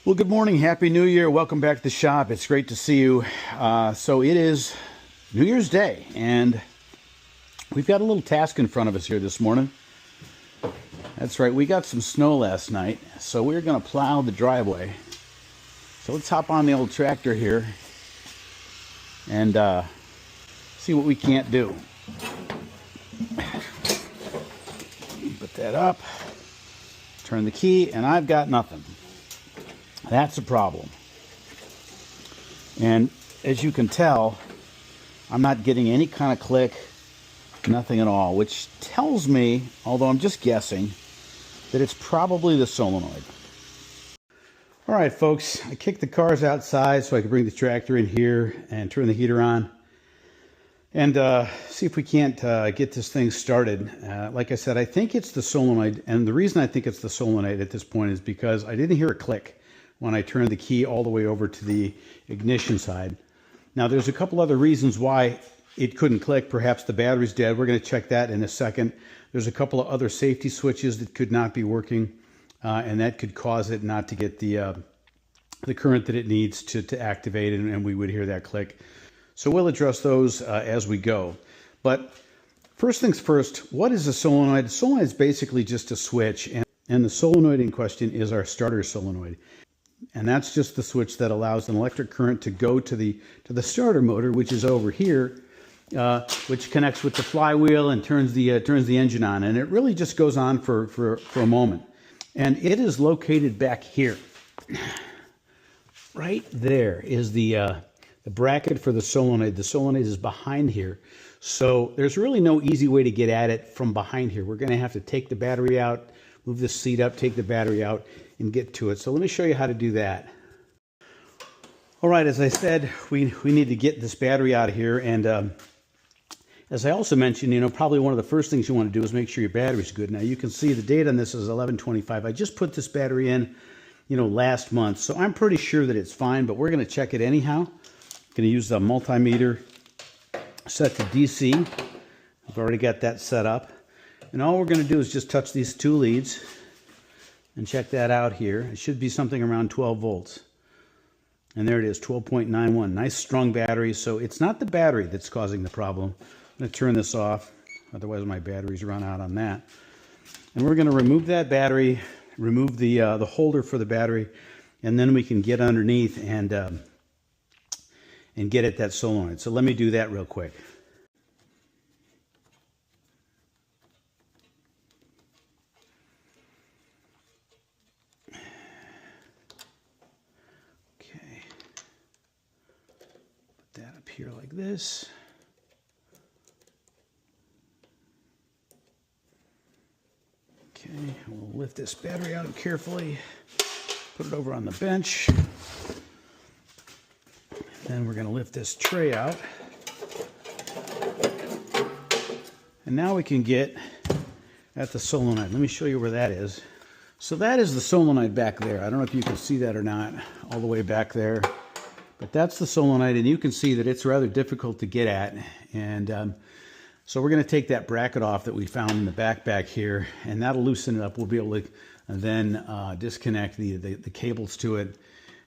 Well, good morning. Happy New Year. Welcome back to the shop. It's great to see you. So it is New Year's Day, and we've got a little task in front of us here this morning. That's right. We got some snow last night, so we're going to plow the driveway. So let's hop on the old tractor here and see what we can't do. Put that up, turn the key, and I've got nothing. That's a problem. And as you can tell, I'm not getting any kind of click, nothing at all, which tells me, although I'm just guessing, that it's probably the solenoid. All right, folks, I kicked the cars outside so I could bring the tractor in here and turn the heater on and see if we can't get this thing started. Like I said, I think it's the solenoid, and the reason I think it's the solenoid at this point is because I didn't hear a click when I turned the key all the way over to the ignition side. Now, there's a couple other reasons why it couldn't click. Perhaps the battery's dead. We're going to check that in a second. There's a couple of other safety switches that could not be working, and that could cause it not to get the current that it needs to activate, and we would hear that click. So we'll address those as we go. But first things first, what is a solenoid? A solenoid is basically just a switch, and the solenoid in question is our starter solenoid. And that's just the switch that allows an electric current to go to the starter motor, which is over here, which connects with the flywheel and turns the engine on. And it really just goes on for a moment. And it is located back here. Right there is the bracket for the solenoid. The solenoid is behind here. So there's really no easy way to get at it from behind here. We're going to have to take the battery out, move the seat up, take the battery out, and get to it. So let me show you how to do that. All right, as I said, we need to get this battery out of here. And as I also mentioned, probably one of the first things you want to do is make sure your battery's good. Now, you can see the date on this is 11/25. I just put this battery in, last month. So I'm pretty sure that it's fine, but we're going to check it anyhow. I'm going to use the multimeter set to DC. I've already got that set up. And all we're going to do is just touch these two leads and check that out here. It should be something around 12 volts. And there it is, 12.91. Nice strong battery. So it's not the battery that's causing the problem. I'm going to turn this off. Otherwise my batteries run out on that. And we're going to remove that battery, remove the holder for the battery, and then we can get underneath and get at that solenoid. So let me do that real quick. That up here like this. Okay, we'll lift this battery out carefully, put it over on the bench. Then we're going to lift this tray out. And now we can get at the solenoid. Let me show you where that is. So that is the solenoid back there. I don't know if you can see that or not, all the way back there. But that's the solenoid, and you can see that it's rather difficult to get at. And so we're going to take that bracket off that we found in the back here, and that'll loosen it up. We'll be able to then disconnect the cables to it,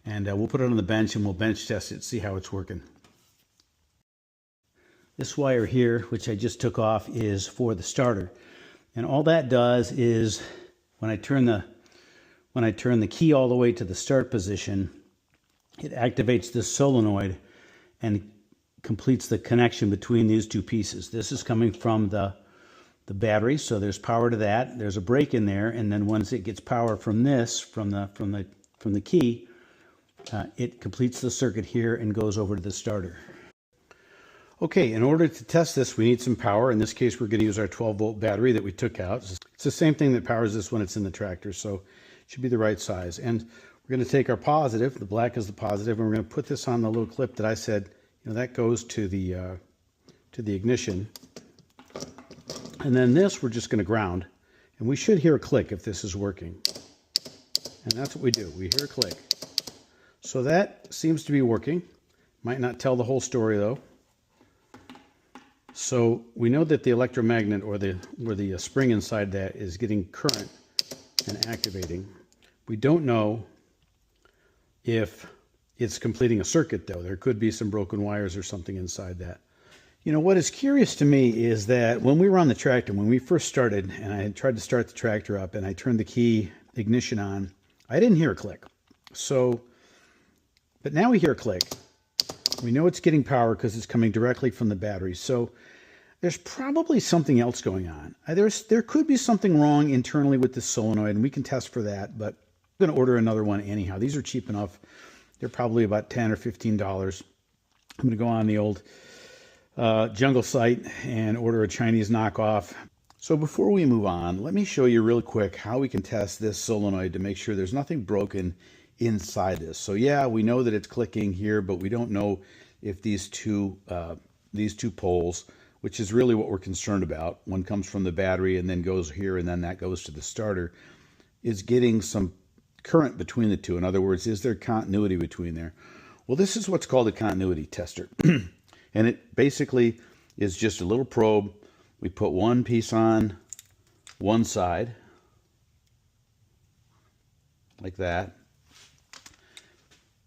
and we'll put it on the bench, and we'll bench test it, see how it's working. This wire here, which I just took off, is for the starter. And all that does is when I turn the key all the way to the start position, it activates this solenoid and completes the connection between these two pieces. This is coming from the battery, so there's power to that. There's a break in there, and then once it gets power from this, from the key, it completes the circuit here and goes over to the starter. Okay, in order to test this, we need some power. In this case, we're going to use our 12-volt battery that we took out. It's the same thing that powers this when it's in the tractor, so it should be the right size. And we're going to take our positive, the black is the positive, and we're going to put this on the little clip that I said, that goes to the ignition. And then this we're just going to ground, and we should hear a click if this is working. And that's what we do. We hear a click. So that seems to be working. Might not tell the whole story though. So we know that the electromagnet or the spring inside that is getting current and activating. We don't know if it's completing a circuit, though. There could be some broken wires or something inside that. You know, what is curious to me is that when we were on the tractor, when we first started, and I tried to start the tractor up and I turned the key ignition on, I didn't hear a click. So, but now we hear a click. We know it's getting power because it's coming directly from the battery. So there's probably something else going on. There could be something wrong internally with this solenoid, and we can test for that, but I'm going to order another one anyhow. These are cheap enough. They're probably about $10 or $15. I'm going to go on the old jungle site and order a Chinese knockoff. So before we move on, let me show you real quick how we can test this solenoid to make sure there's nothing broken inside this. So yeah, we know that it's clicking here, but we don't know if these two poles, which is really what we're concerned about, one comes from the battery and then goes here and then that goes to the starter, is getting some current between the two. In other words, is there continuity between there? Well, this is what's called a continuity tester. And it basically is just a little probe. We put one piece on one side, like that.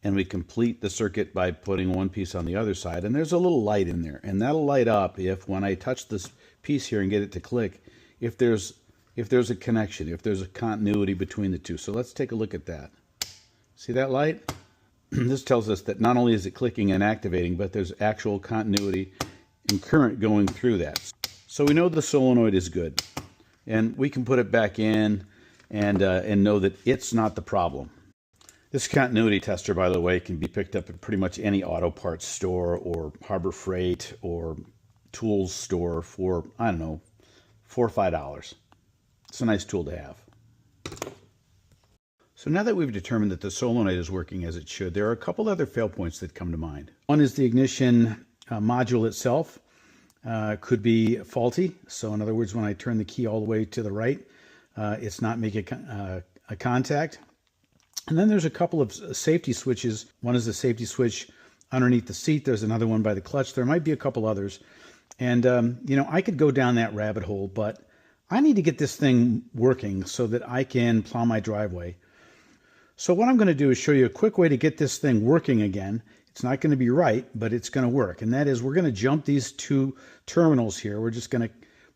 And we complete the circuit by putting one piece on the other side. And there's a little light in there. And that'll light up if, when I touch this piece here and get it to click, if there's a connection, if there's a continuity between the two. So let's take a look at that. See that light? This tells us that not only is it clicking and activating, but there's actual continuity and current going through that. So we know the solenoid is good. And we can put it back in and know that it's not the problem. This continuity tester, by the way, can be picked up at pretty much any auto parts store or Harbor Freight or tools store for, I don't know, $4 or $5. It's a nice tool to have. So now that we've determined that the solenoid is working as it should, there are a couple other fail points that come to mind. One is the ignition module itself could be faulty. So in other words, when I turn the key all the way to the right, it's not making a contact. And then there's a couple of safety switches. One is the safety switch underneath the seat. There's another one by the clutch. There might be a couple others. And, you know, I could go down that rabbit hole, but I need to get this thing working so that I can plow my driveway. So what I'm going to do is show you a quick way to get this thing working again. It's not going to be right, but it's going to work. And that is, we're going to jump these two terminals here. We're just going to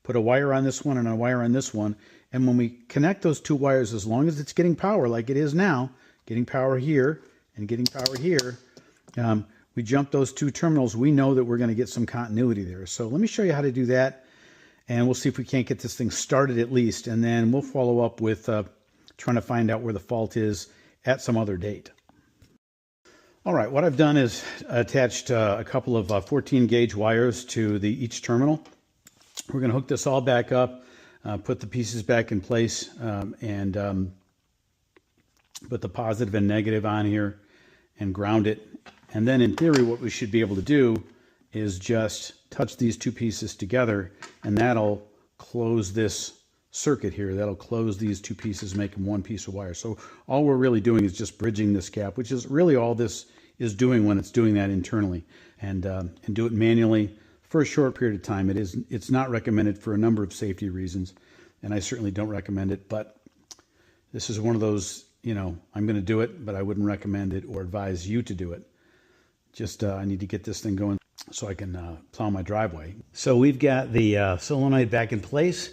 put a wire on this one and a wire on this one. And when we connect those two wires, as long as it's getting power like it is now, getting power here and getting power here, we jump those two terminals, we know that we're going to get some continuity there. So let me show you how to do that, and we'll see if we can't get this thing started at least, and then we'll follow up with trying to find out where the fault is at some other date. All right, what I've done is attached a couple of 14 gauge wires to each terminal. We're going to hook this all back up, put the pieces back in place, and put the positive and negative on here and ground it. And then in theory, what we should be able to do is just touch these two pieces together, and that'll close this circuit here. That'll close these two pieces, make them one piece of wire. So all we're really doing is just bridging this gap, which is really all this is doing when it's doing that internally. And do it manually for a short period of time. It's not recommended for a number of safety reasons, and I certainly don't recommend it. But this is one of those, you know, I'm going to do it, but I wouldn't recommend it or advise you to do it. Just I need to get this thing going so I can plow my driveway. So we've got the solenoid back in place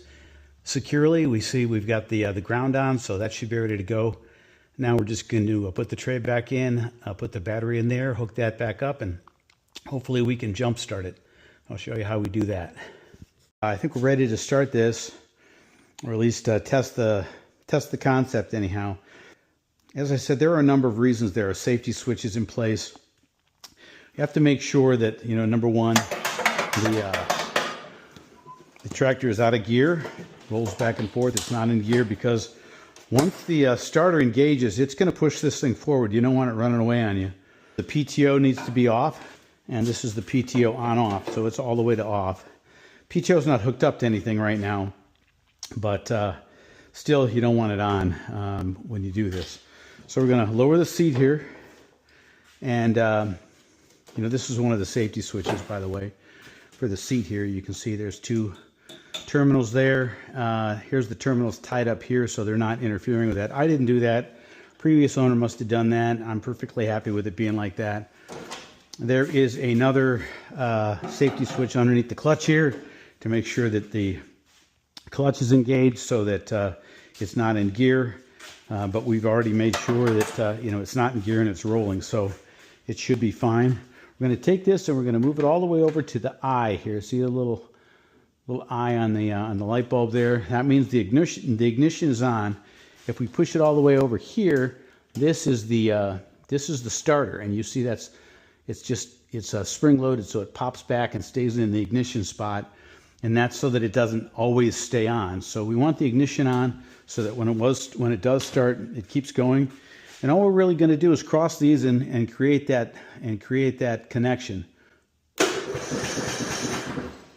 securely. We see we've got the ground on, so that should be ready to go. Now we're just going to put the tray back in, put the battery in there, hook that back up, and hopefully we can jump start it. I'll show you how we do that. I think we're ready to start this, or at least test the concept anyhow. As I said, there are a number of reasons there are safety switches in place. You have to make sure that, you know, number one, the tractor is out of gear, rolls back and forth. It's not in gear because once the starter engages, it's going to push this thing forward. You don't want it running away on you. The PTO needs to be off, and this is the PTO on-off, so it's all the way to off. PTO is not hooked up to anything right now, but still, you don't want it on when you do this. So we're going to lower the seat here, and you know, this is one of the safety switches, by the way, for the seat here. You can see there's two terminals there. Here's the terminals tied up here, so they're not interfering with that. I didn't do that. previous owner must have done that. I'm perfectly happy with it being like that. There is another safety switch underneath the clutch here to make sure that the clutch is engaged so that it's not in gear. But we've already made sure that it's not in gear and it's rolling, so it should be fine. We're going to take this and we're going to move it all the way over to the eye here. See the little eye on the light bulb there? That means the ignition is on. If we push it all the way over here, this is the starter, and you see it's spring loaded, so it pops back and stays in the ignition spot, and that's so that it doesn't always stay on. So we want the ignition on so that when it does start, it keeps going. And all we're really going to do is cross these and create that connection.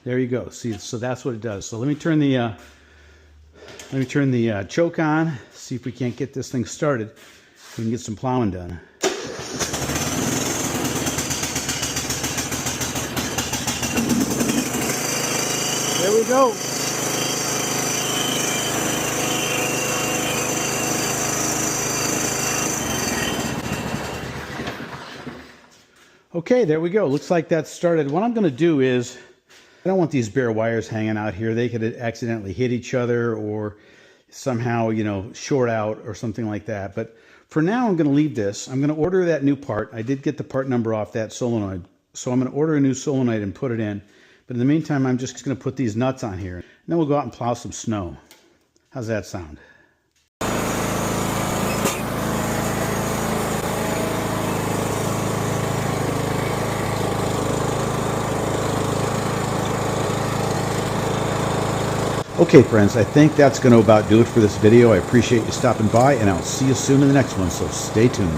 There you go. See, so that's what it does. So let me turn the choke on. See if we can't get this thing started. We can get some plowing done. There we go. Okay, there we go. Looks like that started. What I'm going to do is, I don't want these bare wires hanging out here. They could accidentally hit each other or somehow, short out or something like that. But for now, I'm going to leave this. I'm going to order that new part. I did get the part number off that solenoid. So I'm going to order a new solenoid and put it in. But in the meantime, I'm just going to put these nuts on here. And then we'll go out and plow some snow. How's that sound? Okay, friends, I think that's going to about do it for this video. I appreciate you stopping by, and I'll see you soon in the next one, so stay tuned.